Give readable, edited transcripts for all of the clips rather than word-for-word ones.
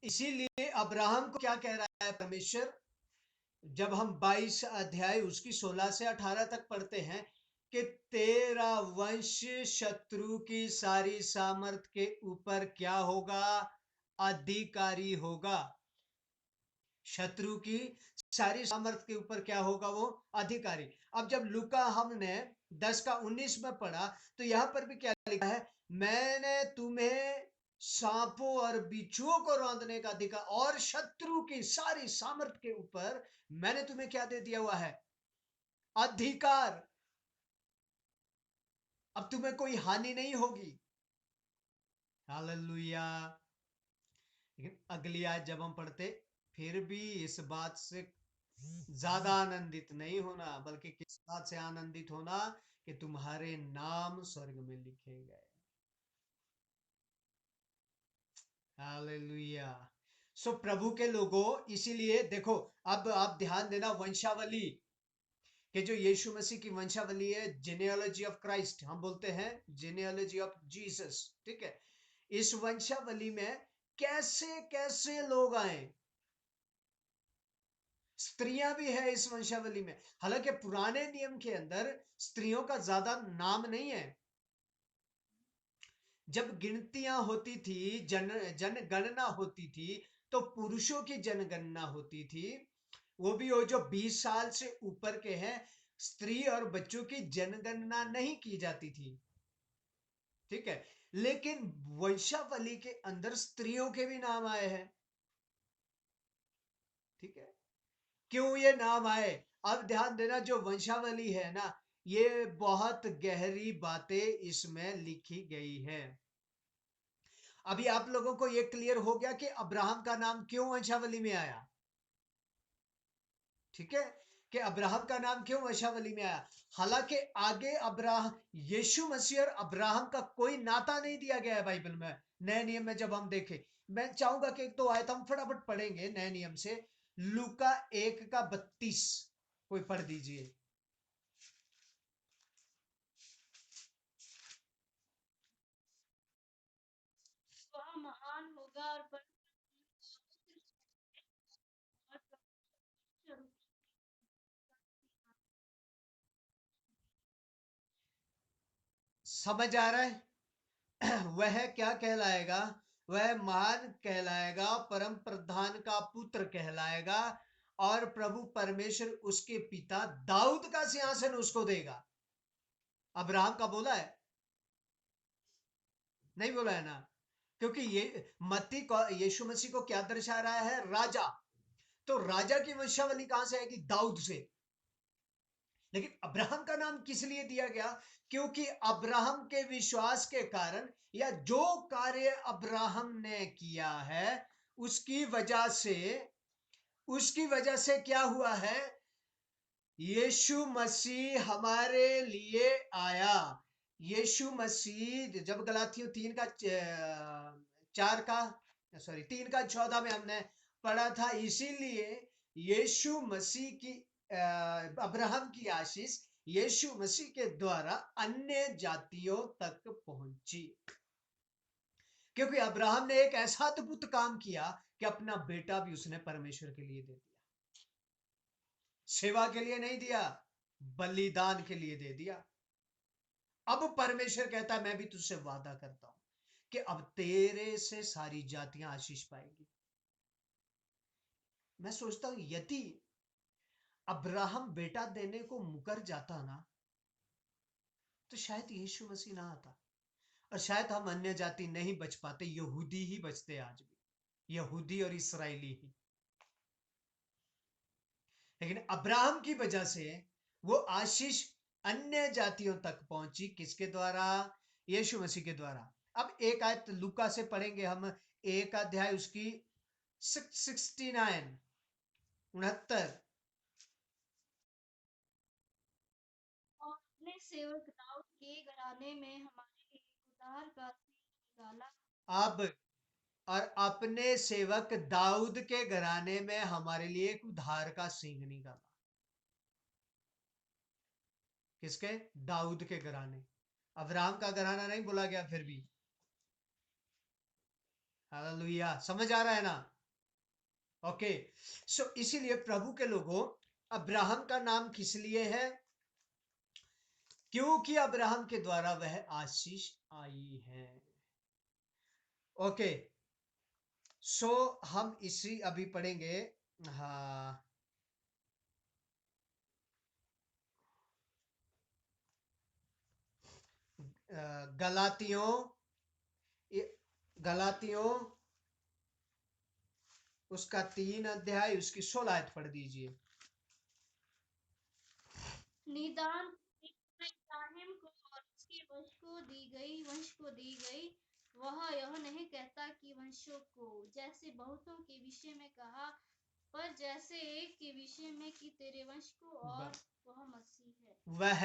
इसीलिए अब्राहम को क्या कह रहा है परमेश्वर, जब हम 22 अध्याय उसकी 16 से 18 तक पढ़ते हैं कि तेरा वंश शत्रु की सारी सामर्थ के ऊपर क्या होगा, अधिकारी होगा। शत्रु की सारी सामर्थ के ऊपर क्या होगा, वो अधिकारी। अब जब लूका हमने 10 का 19 में पढ़ा, तो यहां पर भी क्या लिखा है, मैंने तुम्हें सांपों और बिच्छुओं को रौंदने का अधिकार और शत्रु की सारी सामर्थ के ऊपर मैंने तुम्हें क्या दे दिया हुआ है, अधिकार। अब तुम्हें कोई हानि नहीं होगी। हालेलुया। लेकिन अगली आयत जब हम पढ़ते, फिर भी इस बात से ज्यादा आनंदित नहीं होना, बल्कि किस बात से आनंदित होना, कि तुम्हारे नाम स्वर्ग में लिखे गए। हालेलुया। सो प्रभु के लोगों, इसीलिए देखो, अब आप ध्यान देना, वंशावली कि जो यीशु मसीह की वंशावली है, जेनेalogy ऑफ क्राइस्ट हम बोलते हैं, जेनेalogy ऑफ जीसस, ठीक है। इस वंशावली में कैसे कैसे लोग आए, स्त्रियां भी है इस वंशावली में। हालांकि पुराने नियम के अंदर स्त्रियों का ज्यादा नाम नहीं है। जब गिनतियां होती थी, जनगणना होती थी, तो पुरुषों की जनगणना होती थी, वो भी वो जो 20 साल से ऊपर के हैं। स्त्री और बच्चों की जनगणना नहीं की जाती थी, ठीक है। लेकिन वंशावली के अंदर स्त्रियों के भी नाम आए हैं, ठीक है। क्यों ये नाम आए, अब ध्यान देना, जो वंशावली है ना, ये बहुत गहरी बातें इसमें लिखी गई है। अभी आप लोगों को ये क्लियर हो गया कि अब्राहम का नाम क्यों वंशावली में आया, ठीक है, कि अब्राहम का नाम क्यों वंशावली में आया। हालांकि आगे अब्राहम, यीशु मसीह और अब्राहम का कोई नाता नहीं दिया गया है बाइबल में। नए नियम में जब हम देखें, मैं चाहूंगा कि एक दो आयत हम फटाफट पढ़ेंगे नए नियम से। लूका 1 का 32 कोई पढ़ दीजिए। वह महान होगा और समझ आ रहा है? वह क्या कहलाएगा, वह महान कहलाएगा, परम प्रधान का पुत्र कहलाएगा, और प्रभु परमेश्वर उसके पिता दाऊद का सिंहासन उसको देगा। अब्राहम का बोला है? नहीं बोला है ना, क्योंकि ये मत्ती को, यीशु मसीह को क्या दर्शा रहा है, राजा। तो राजा की वंशावली कहां से आएगी, दाऊद से। लेकिन अब्राहम का नाम किस लिए दिया गया, क्योंकि अब्राहम के विश्वास के कारण, या जो कार्य अब्राहम ने किया है उसकी वजह से, उसकी वजह से क्या हुआ है, यीशु मसीह हमारे लिए आया। यीशु मसीह, जब गलातियों 3 का 14 में हमने पढ़ा था, इसीलिए यीशु मसीह की, अब्राहम की आशीष यीशु मसीह के द्वारा अन्य जातियों तक पहुंची, क्योंकि अब्राहम ने एक ऐसा अद्भुत काम किया कि अपना बेटा भी उसने परमेश्वर के लिए दे दिया। सेवा के लिए नहीं दिया, बलिदान के लिए दे दिया। अब परमेश्वर कहता है, मैं भी तुझसे वादा करता हूं कि अब तेरे से सारी जातियां आशीष पाएगी। मैं सोचता हूं, यदि अब्राहम बेटा देने को मुकर जाता ना, तो शायद यीशु मसीह ना आता, और शायद हम अन्य जाति नहीं बच पाते, यहूदी ही बचते आज भी, यहूदी और इसराइली ही। लेकिन अब्राहम की वजह से वो आशीष अन्य जातियों तक पहुंची, किसके द्वारा, यीशु मसीह के द्वारा। अब एक आयत लूका से पढ़ेंगे हम, 1 अध्याय उसकी 69, 69। और अपने सेवक दाऊद के घराने में हमारे लिए एक उद्धार का सिंह निकाला। अब, और अपने सेवक दाऊद के घराने में हमारे लिए एक उद्धार का सिंह निकाला। किसके, दाऊद के घराने। अब्राहम का घराना नहीं बोला गया फिर भी। हालेलुया, समझ आ रहा है ना? ओके, सो इसीलिए प्रभु के लोगों, अब्राहम का नाम किस लिए है? क्योंकि अब्राहम के द्वारा वह आशीष आई है। ओके, सो हम इसी अभी पढ़ेंगे। हाँ, गलातियों, गलातियों उसका 3 अध्याय उसकी 16 आयत पढ़ दीजिए। निदान इब्राहिम को और उसके वंश को दी गई। वह यह नहीं कहता कि वंशों को, जैसे बहुतों के विषय में कहा, पर जैसे एक के विषय में कि तेरे वंश को, और वह मसीह है। वह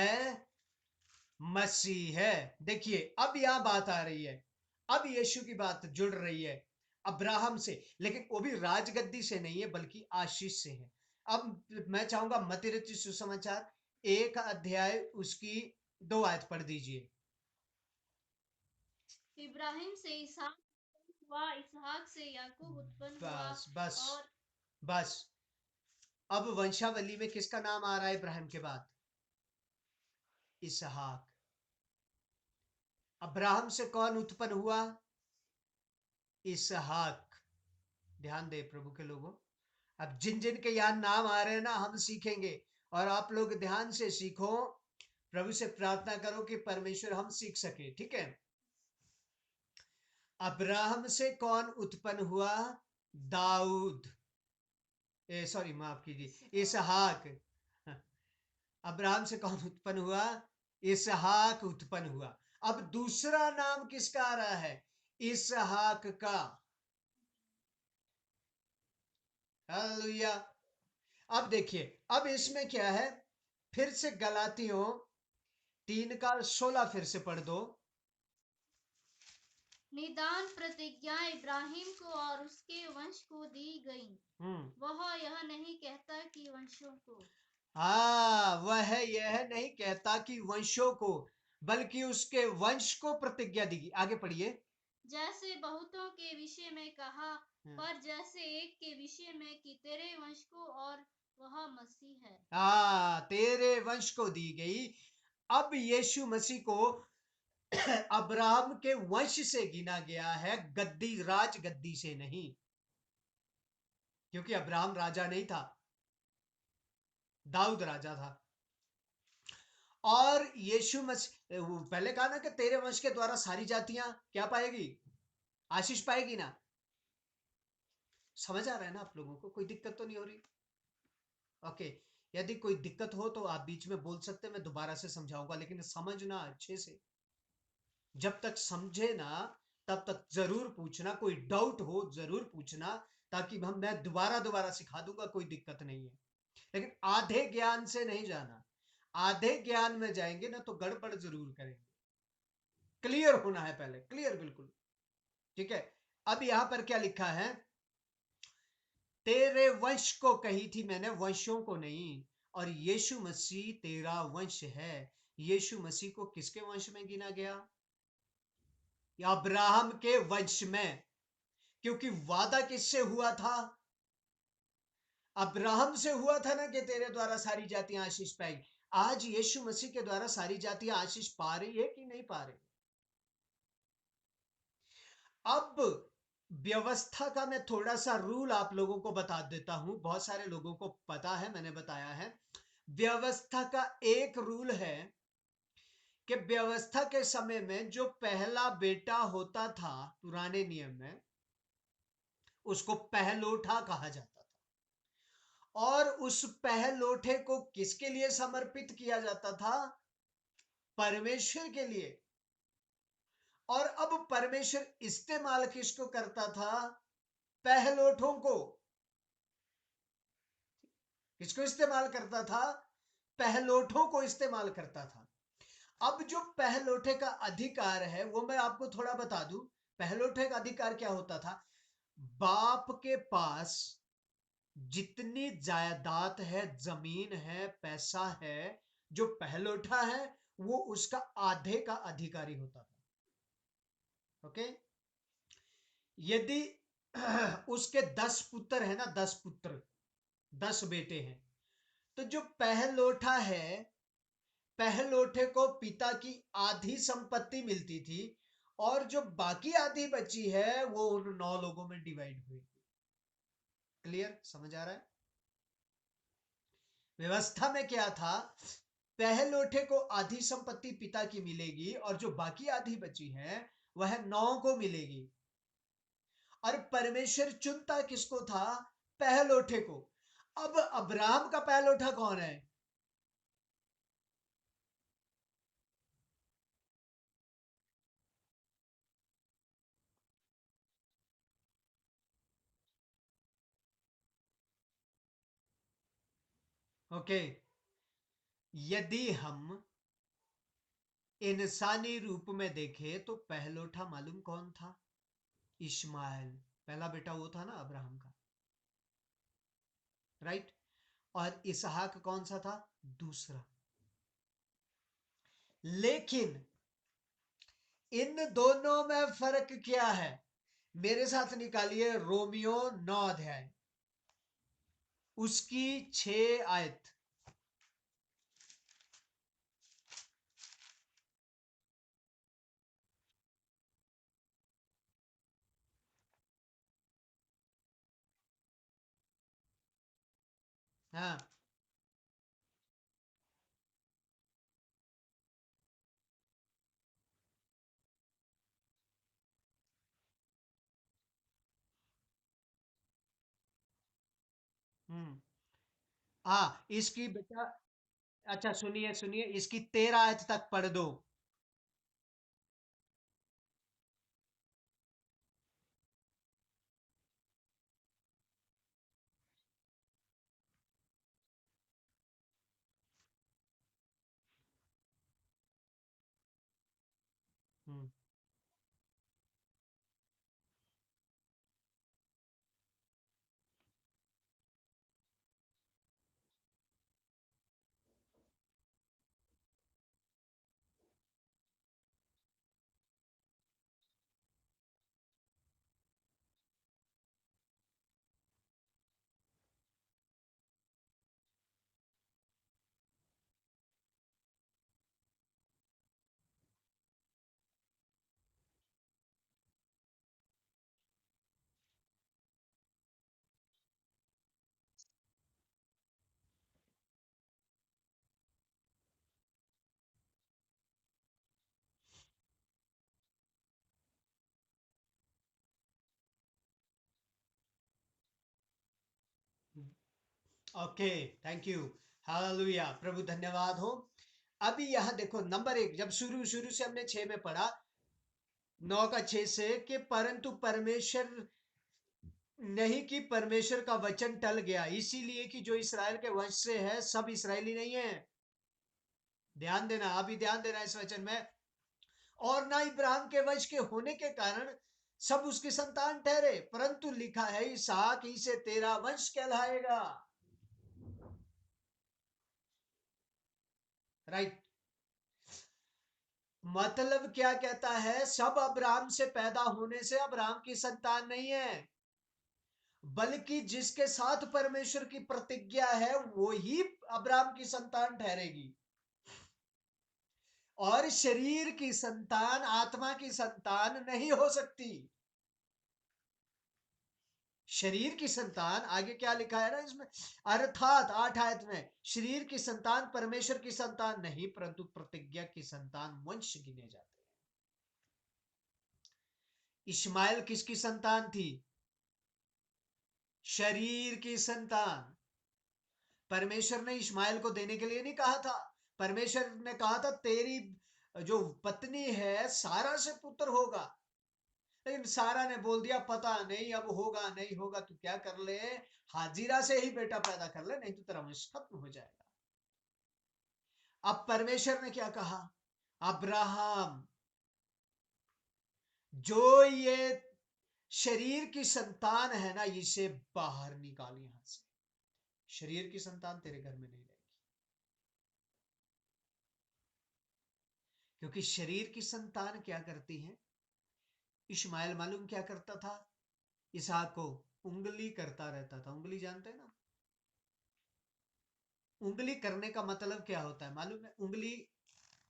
मसीह है। देखिए, अब यह बात आ रही है, अब यीशु की बात जुड़ रही है अब्राहम से, लेकिन वो भी राजगद्दी से नहीं है बल्कि आशीष से है। अब मैं चाहूंगा मत्ती रचित सुसमाचार 1 अध्याय उसकी 2 आयत पढ़ दीजिए। इब्राहिम से इसहाक हुआ, इसहाक से याकूब उत्पन्न हुआ, बस बस और बस, अब वंशावली में किसका नाम आ रहा है इब्राहिम के बाद? इसहाक। अब्राहम से कौन उत्पन्न हुआ? इसहाक। ध्यान दे प्रभु के लोगों, अब जिन जिन के यहाँ नाम आ रहे हैं ना, हम सीखेंगे, और आप लोग ध्यान से सीखो। प्रभु से प्रार्थना करो कि परमेश्वर हम सीख सके, ठीक है? अब्राहम से कौन उत्पन्न हुआ? दाऊद, सॉरी माफ कीजिए, इसहाक। अब्राहम से कौन उत्पन्न हुआ? इसहाक उत्पन्न हुआ। अब दूसरा नाम किसका आ रहा है? इसहाक का। हालेलुया। अब देखिए, अब इसमें क्या है, फिर से गलातियों 3 का 16 फिर से पढ़ दो। निदान प्रतिज्ञा इब्राहिम को और उसके वंश को दी गई। वह यह नहीं कहता कि वंशों को, हाँ, वह यह नहीं कहता कि वंशों को, बल्कि उसके वंश को प्रतिज्ञा दी। आगे पढ़िए। जैसे बहुतों के विषय में कहा, पर जैसे एक के विषय में कि तेरे वंश को, और वह मसीह है। हाँ, तेरे वंश को दी गई। अब यीशु मसीह को अब्राहम के वंश से गिना गया है, गद्दी, राज गद्दी से नहीं, क्योंकि अब्राहम राजा नहीं था, दाऊद राजा था। और यीशु मसीह, पहले कहा ना कि तेरे वंश के द्वारा सारी जातियां क्या पाएगी? आशीष पाएगी ना। समझ आ रहा है ना आप लोगों को? कोई दिक्कत तो नहीं हो रही? ओके, यदि कोई दिक्कत हो तो आप बीच में बोल सकते हैं, मैं दोबारा से समझाऊंगा, लेकिन समझना अच्छे से। जब तक समझे ना तब तक जरूर पूछना, कोई डाउट हो जरूर पूछना, ताकि मैं दोबारा दोबारा सिखा दूंगा, कोई दिक्कत नहीं है। लेकिन आधे ज्ञान से नहीं जाना, आधे ज्ञान में जाएंगे ना तो गड़बड़ जरूर करेंगे। क्लियर होना है पहले, क्लियर बिल्कुल, ठीक है? अब यहां पर क्या लिखा है? तेरे वंश को कही थी मैंने, वंशों को नहीं। और यीशु मसीह तेरा वंश है। यीशु मसीह को किसके वंश में गिना गया? अब्राहम के वंश में, क्योंकि वादा किससे हुआ था? अब्राहम से हुआ था ना कि तेरे द्वारा सारी जातियां आशीष पाएगी। आज यीशु मसीह के द्वारा सारी जातियां आशीष पा रही है कि नहीं पा रही? अब व्यवस्था का मैं थोड़ा सा रूल आप लोगों को बता देता हूं, बहुत सारे लोगों को पता है, मैंने बताया है। व्यवस्था का एक रूल है कि व्यवस्था के समय में जो पहला बेटा होता था पुराने नियम में, उसको पहलोठा कहा जाता था। और उस पहलोठे को किसके लिए समर्पित किया जाता था? परमेश्वर के लिए। और अब परमेश्वर इस्तेमाल किसको करता था? पहलोठों को। किसको इस्तेमाल करता था? पहलोठों को इस्तेमाल करता था। अब जो पहलोठे का अधिकार है वो मैं आपको थोड़ा बता दूं। पहलोठे का अधिकार क्या होता था? बाप के पास जितनी जायदाद है, जमीन है, पैसा है, जो पहलोठा है वो उसका आधे का अधिकारी होता था। ओके, यदि उसके 10 पुत्र है ना, 10 पुत्र, 10 बेटे हैं, तो जो पहलोठा है, पहलोठे को पिता की आधी संपत्ति मिलती थी, और जो बाकी आधी बची है वो उन 9 लोगों में डिवाइड हुई। क्लियर, समझ आ रहा है? व्यवस्था में क्या था? पहलोठे को आधी संपत्ति पिता की मिलेगी, और जो बाकी आधी बची है वह 9 को मिलेगी। और परमेश्वर चुनता किसको था? पहलोठे को। अब अब्राहम का पहलोठा कौन है? ओके, यदि हम इंसानी रूप में देखें तो पहलोठा मालूम कौन था? इश्माइल। पहला बेटा वो था ना अब्राहम का, राइट? और इसहाक कौन सा था? दूसरा। लेकिन इन दोनों में फर्क क्या है? मेरे साथ निकालिए रोमियो 9 अध्याय, उसकी 6 आयत। हाँ। हम्म। हाँ, इसकी बेटा, अच्छा सुनिए सुनिए, इसकी 13 आयत तक पढ़ दो। हम्म। Okay, thank you. हालेलुया, प्रभु धन्यवाद हो। अभी यहां देखो, नंबर 1, जब शुरू शुरू से हमने 6 में पढ़ा, 9 का 6 से, कि परंतु परमेश्वर नहीं, कि परमेश्वर का वचन टल गया, इसीलिए कि जो इसराइल के वंश से है सब इसराइली नहीं है। ध्यान देना, अभी ध्यान देना इस वचन में। और ना इब्राहिम के वंश के होने के कारण सब उसकी संतान ठहरे, परंतु लिखा है इसहाक ही से तेरा वंश कहलाएगा। राइट? मतलब क्या कहता है? सब अब्राहम से पैदा होने से अब्राहम की संतान नहीं है, बल्कि जिसके साथ परमेश्वर की प्रतिज्ञा है वो ही अब्राहम की संतान ठहरेगी। और शरीर की संतान आत्मा की संतान नहीं हो सकती। शरीर की संतान, आगे क्या लिखा है ना इसमें, अर्थात 8 आयत में, शरीर की संतान परमेश्वर की संतान नहीं, परंतु प्रतिज्ञा की संतान वंश गिने जाते हैं। इश्माइल किसकी संतान थी? शरीर की संतान। परमेश्वर ने इश्माइल को देने के लिए नहीं कहा था। परमेश्वर ने कहा था तेरी जो पत्नी है सारा से पुत्र होगा। लेकिन सारा ने बोल दिया पता नहीं, अब होगा नहीं होगा, तू क्या कर ले, हाजिरा से ही बेटा पैदा कर ले, नहीं तो तेरा वंश खत्म हो जाएगा। अब परमेश्वर ने क्या कहा? अब्राहम, जो ये शरीर की संतान है ना, इसे बाहर निकाल यहां से। शरीर की संतान तेरे घर में नहीं रहेगी, क्योंकि शरीर की संतान क्या करती है? इश्माइल मालूम क्या करता था? इसहाक को उंगली करता रहता था। उंगली जानते हैं ना? उंगली करने का मतलब क्या होता है मालूम है? उंगली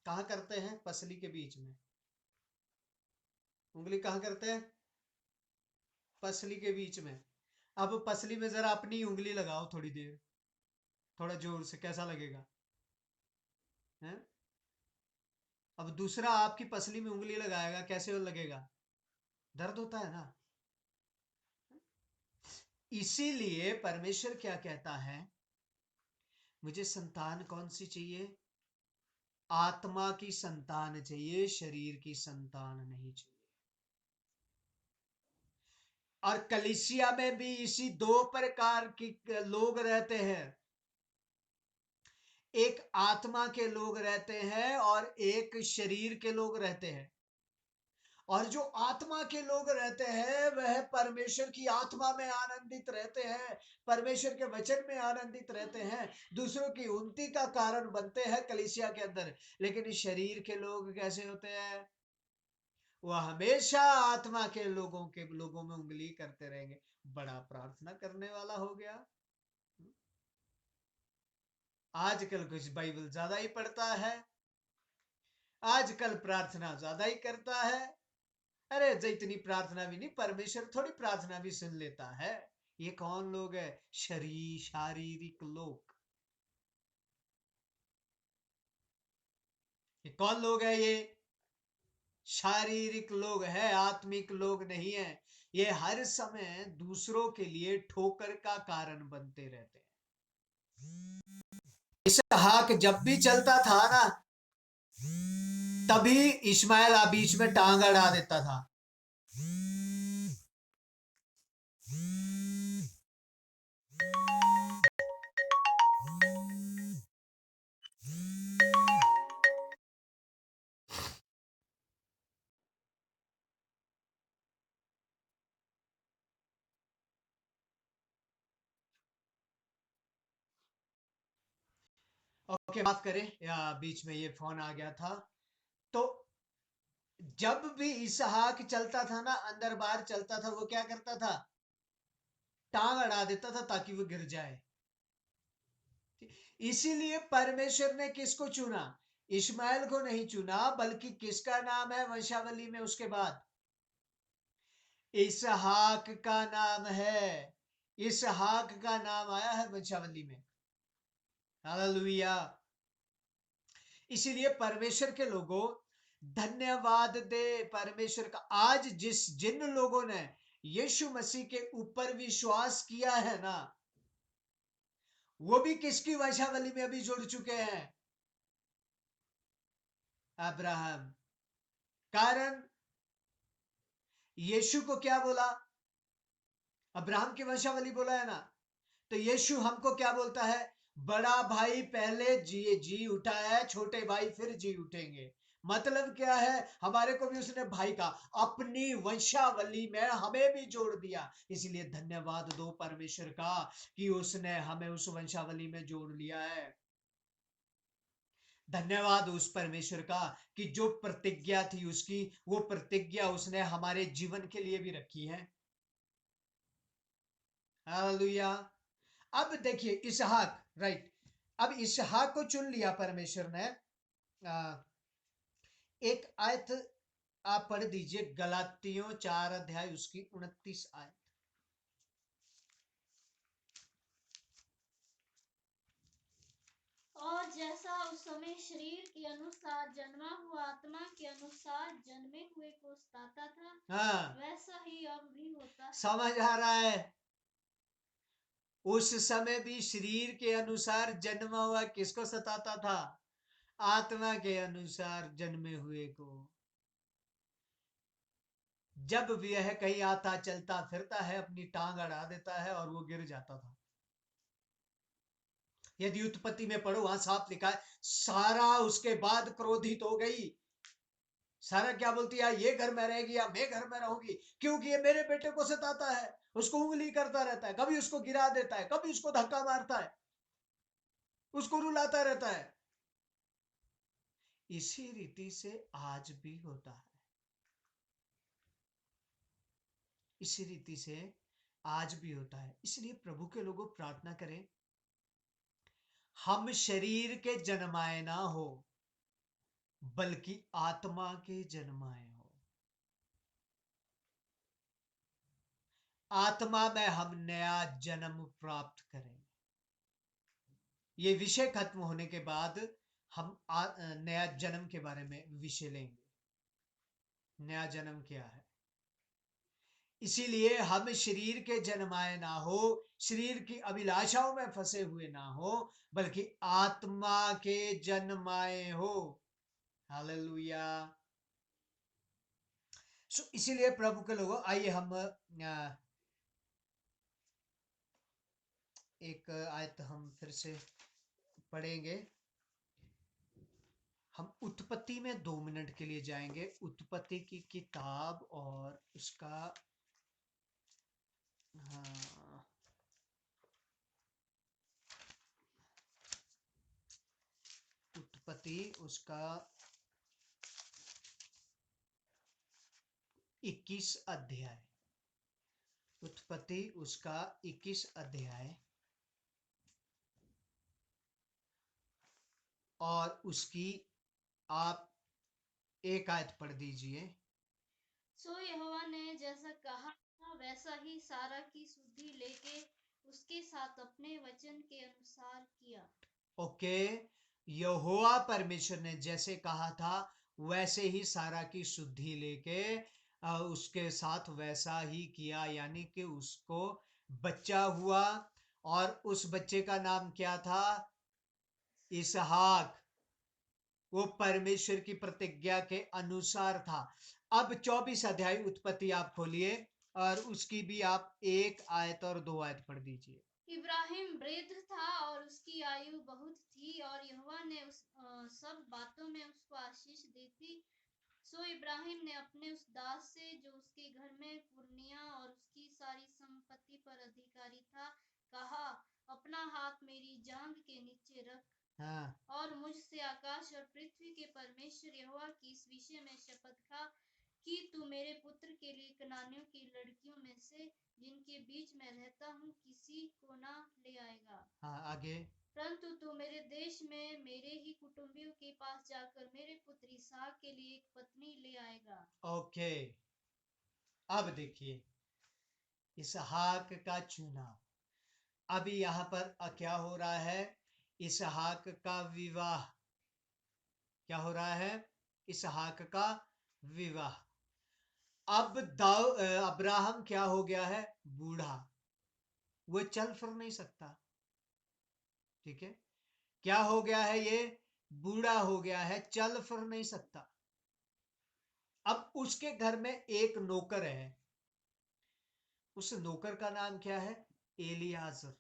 कहाँ करते हैं? पसली के बीच में। उंगली कहाँ करते हैं? पसली के बीच में। अब पसली में जरा अपनी उंगली लगाओ थोड़ी देर, थोड़ा जोर से, कैसा लगेगा? हैं? अब दूसरा आपकी पसली में उंगली लगाएगा, कैसे लगेगा? दर्द होता है ना? इसीलिए परमेश्वर क्या कहता है? मुझे संतान कौन सी चाहिए? आत्मा की संतान चाहिए, शरीर की संतान नहीं चाहिए। और कलीसिया में भी इसी दो प्रकार की लोग रहते हैं। एक आत्मा के लोग रहते हैं और एक शरीर के लोग रहते हैं। और जो आत्मा के लोग रहते हैं वह परमेश्वर की आत्मा में आनंदित रहते हैं, परमेश्वर के वचन में आनंदित रहते हैं, दूसरों की उन्नति का कारण बनते हैं कलीसिया के अंदर। लेकिन इस शरीर के लोग कैसे होते हैं? वह हमेशा आत्मा के लोगों में उंगली करते रहेंगे। बड़ा प्रार्थना करने वाला हो गया, आजकल कुछ बाइबल ज्यादा ही पढ़ता है, आजकल प्रार्थना ज्यादा ही करता है। अरे इतनी प्रार्थना भी नहीं, परमेश्वर थोड़ी प्रार्थना भी सुन लेता है। ये कौन लोग है? शारीरिक लोग। ये कौन लोग है? ये शारीरिक लोग है, आत्मिक लोग नहीं है। ये हर समय दूसरों के लिए ठोकर का कारण बनते रहते हैं। इसहाक जब भी चलता था ना, तभी इस्माइल बीच में टांग अड़ा देता था। ओके, माफ करें, या बीच में ये फोन आ गया था। तो जब भी इसहाक चलता था ना, अंदर बाहर चलता था, वो क्या करता था? टांग अड़ा देता था ताकि वो गिर जाए। इसीलिए परमेश्वर ने किसको चुना? इश्माइल को नहीं चुना, बल्कि किसका नाम है वंशावली में उसके बाद? इसहाक का नाम है। इसहाक का नाम आया है वंशावली में। हालेलुया। इसीलिए परमेश्वर के लोगों, धन्यवाद दे परमेश्वर का। आज जिन लोगों ने यीशु मसीह के ऊपर विश्वास किया है ना, वो भी किसकी वंशावली में अभी जुड़ चुके हैं? अब्राहम। कारण यीशु को क्या बोला? अब्राहम की वंशावली बोला है ना। तो यीशु हमको क्या बोलता है? बड़ा भाई पहले जी उठा है, छोटे भाई फिर जी उठेंगे। मतलब क्या है? हमारे को भी उसने भाई का अपनी वंशावली में हमें भी जोड़ दिया। इसलिए धन्यवाद दो परमेश्वर का कि उसने हमें उस वंशावली में जोड़ लिया है। धन्यवाद उस परमेश्वर का कि जो प्रतिज्ञा थी उसकी, वो प्रतिज्ञा उसने हमारे जीवन के लिए भी रखी है। हालेलुया। अब देखिए इसहाक, राइट। अब इसहाक को चुन लिया परमेश्वर ने। एक आयत आप पढ़ दीजिए, गलातियों 4 अध्याय उसकी 29 आयत। और जैसा उस समय शरीर के अनुसार जन्मा हुआ आत्मा के अनुसार जन्मे हुए को सताता था, हाँ, वैसा ही अब भी होता है। समझ आ रहा है? उस समय भी शरीर के अनुसार जन्मा हुआ किसको सताता था? आत्मा के अनुसार जन्मे हुए को। जब वह कहीं आता चलता फिरता है, अपनी टांग अड़ा देता है और वो गिर जाता था। यदि उत्पत्ति में पढ़ो, वहां साफ लिखा है, सारा उसके बाद क्रोधित हो गई। सारा क्या बोलती है? ये घर में रहेगी या मैं घर में रहूंगी, क्योंकि ये मेरे बेटे को सताता है, उसको उंगली करता रहता है, कभी उसको गिरा देता है, कभी उसको धक्का मारता है, उसको रुलाता रहता है। इसी रीति से आज भी होता है। इसी रीति से आज भी होता है। इसलिए प्रभु के लोगों प्रार्थना करें, हम शरीर के जन्माए ना हो, बल्कि आत्मा के जन्माए हो। आत्मा में हम नया जन्म प्राप्त करें। ये विषय खत्म होने के बाद हम नया जन्म के बारे में विषय लेंगे। नया जन्म क्या है? इसीलिए हम शरीर के जन्माए ना हो, शरीर की अभिलाषाओं में फंसे हुए ना हो, बल्कि आत्मा के जन्माए हो। हालेलुया। इसीलिए प्रभु के लोगों, आइए हम एक आयत हम फिर से पढ़ेंगे। हम उत्पत्ति में 2 मिनट के लिए जाएंगे। उत्पत्ति की किताब और उसका उत्पत्ति उसका 21 अध्याय। उत्पत्ति उसका 21 अध्याय और उसकी आप एक आयत पढ़ दीजिए। सो यहोवा ने जैसा कहा था वैसा ही सारा की सुधि लेके उसके साथ अपने वचन के अनुसार किया। ओके, यहोवा परमेश्वर ने जैसे कहा था वैसे ही सारा की शुद्धि लेके उसके साथ वैसा ही किया, यानी कि उसको बच्चा हुआ और उस बच्चे का नाम क्या था? इसहाक। वो परमेश्वर की प्रतिज्ञा के अनुसार था। अब 24 अध्याय उत्पत्ति आप खोलिए और उसकी भी आप एक आयत और 2 आयत पढ़ दीजिए। इब्राहिम वृद्ध था और उसकी आयु बहुत थी और यहोवा ने सब बातों में उसको आशीष दी थी। सो इब्राहिम ने अपने उस दास से जो उसके घर में पुरनिया और उसकी सारी संपत्ति पर अधिकारी था कहा, अपना हाथ मेरी जांघ के नीचे रख। हाँ। और मुझसे आकाश और पृथ्वी के परमेश्वर यहोवा की इस विषय में शपथ खा कि तू मेरे पुत्र के लिए कनानियों की लड़कियों में से जिनके बीच में रहता हूँ किसी को ना ले आएगा। हाँ, आगे। परंतु तू मेरे देश में मेरे ही कुटुंबियों के पास जाकर मेरे पुत्र इसहाक के लिए एक पत्नी ले आएगा। ओके, अब देखिए इसहाक का चुनाव। अभी यहाँ पर क्या हो रहा है? इसहाक का विवाह। क्या हो रहा है? इसहाक का विवाह। अब अब्राहम क्या हो गया है? बूढ़ा। वो चल फिर नहीं सकता। ठीक है, क्या हो गया है? ये बूढ़ा हो गया है, चल फिर नहीं सकता। अब उसके घर में एक नौकर है। उस नौकर का नाम क्या है? एलियाजर।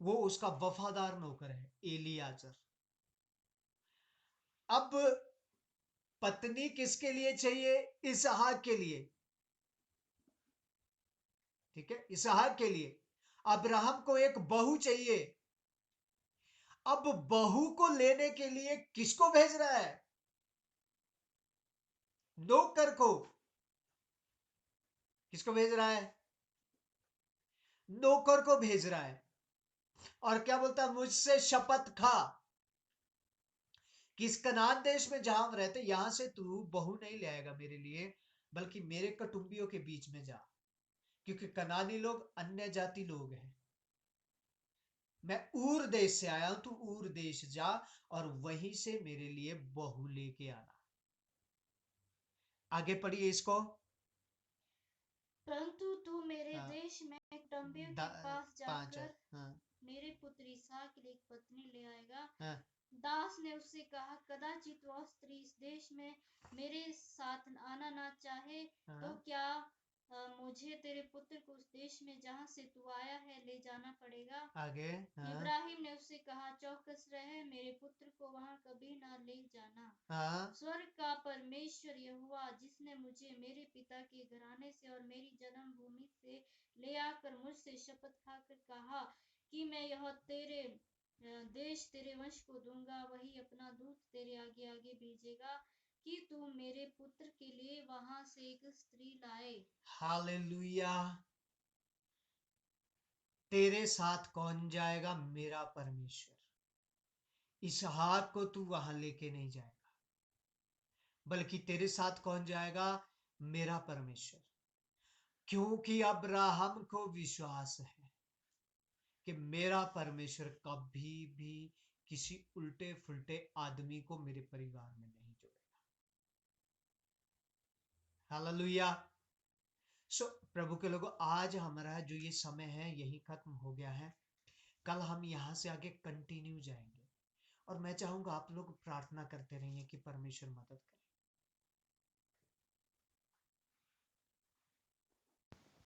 वो उसका वफादार नौकर है, एलियाजर। अब पत्नी किसके लिए चाहिए? इसहाक के लिए। ठीक है, इसहाक के लिए। अब्राहम को एक बहू चाहिए। अब बहू को लेने के लिए किसको भेज रहा है? नौकर को। किसको भेज रहा है? नौकर को भेज रहा है। और क्या बोलता है? मुझसे शपथ खा कि इस कनान देश में जहां हम रहते यहां से तू बहू नहीं ले आएगा मेरे लिए, बल्कि मेरे कुटुंबियों के बीच में जा, क्योंकि कनानी लोग अन्य जाति लोग हैं। मैं ऊर देश से आया हूं, तू ऊर देश जा और वहीं से मेरे लिए बहू लेके आना। आगे पढ़िए इसको। परंतु तू मेरे हाँ, देश में कुटुंबियों के पास 5 है। जाकर हाँ, मेरे पुत्र इसहाक के लिए एक पत्नी ले आएगा। हाँ, दास ने उससे कहा, कदाचित वह स्त्री इस देश में मेरे साथ आना ना चाहे तो हाँ, क्या मुझे तेरे पुत्र को उस देश में जहां से तू आया है ले जाना पड़ेगा? आगे। हाँ, इब्राहिम ने उससे कहा, चौकस रहे, मेरे पुत्र को वहां कभी ना ले जाना। हाँ, स्वर्ग का परमेश्वर यहोवा जिसने मुझे मेरे पिता के घराने से और मेरी जन्मभूमि से ले आकर मुझसे शपथ खाकर कहा कि मैं यह तेरे देश तेरे वंश को दूंगा, वही अपना दूत तेरे आगे आगे भेजेगा कि तू मेरे पुत्र के लिए वहां से एक स्त्री लाए। हालेलुया। तेरे साथ कौन जाएगा? मेरा परमेश्वर। इसहाक को तू वहां लेके नहीं जाएगा, बल्कि तेरे साथ कौन जाएगा? मेरा परमेश्वर। क्योंकि अब्राहम को विश्वास है कि मेरा परमेश्वर कभी भी किसी उल्टे फुल्टे आदमी को मेरे परिवार में नहीं जोड़ेगा। हालेलुया। प्रभु के लोगों, आज हमारा जो ये समय है यही खत्म हो गया है। कल हम यहाँ से आगे कंटिन्यू जाएंगे, और मैं चाहूंगा आप लोग प्रार्थना करते रहिए कि परमेश्वर मदद करे।